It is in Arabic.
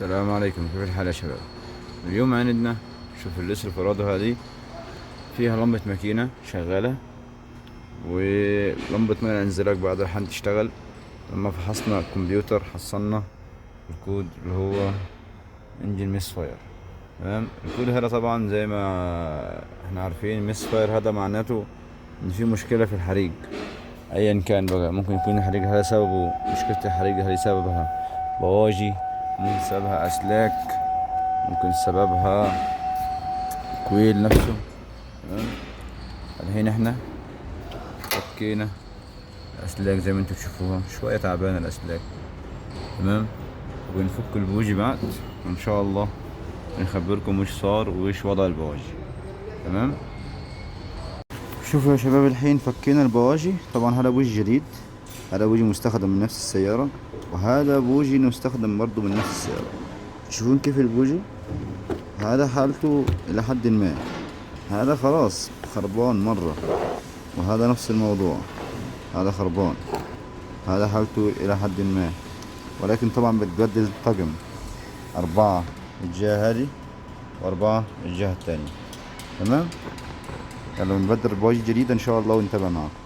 السلام عليكم، كيف الحال يا شباب؟ اليوم عندنا شوف اللسه الفرادة هذه فيها لمبة ماكينة شغالة ولمبة ماء الانزلاق بعض الأحيان تشتغل. لما فحصنا الكمبيوتر حصلنا الكود اللي هو انجن ميس فاير. تمام، الكود هذا طبعا زي ما احنا عارفين ميس فاير هذا معناته ان في مشكلة في الحريق ايا كان بقى. ممكن يكون الحريق هذا سببه مشكلة الحريق هذه سببها بواجي، ممكن سببها اسلاك، ممكن سببها كويل نفسه. تمام، الحين احنا فكينا الاسلاك زي ما انتم تشوفوها، شوية تعبانة الاسلاك. تمام، وبنفك البوجي بعد وان شاء الله نخبركم وش صار وش وضع البواجي. تمام، شوفوا يا شباب الحين فكينا البواجي. طبعا هذا بوجي جديد، هذا بوجي مستخدم من نفس السيارة، وهذا بوجي مستخدم برضو من نفس السيارة. تشوفون كيف البوجي هذا حالته الى حد ما، هذا خلاص خربان مرة، وهذا نفس الموضوع، هذا خربان، هذا حالته الى حد ما. ولكن طبعا بتبدل طقم 4 الجهة هذه و4 الجهة التانية. تمام، يلا بنبدل بواجي جديدة ان شاء الله ونتابع معاكم.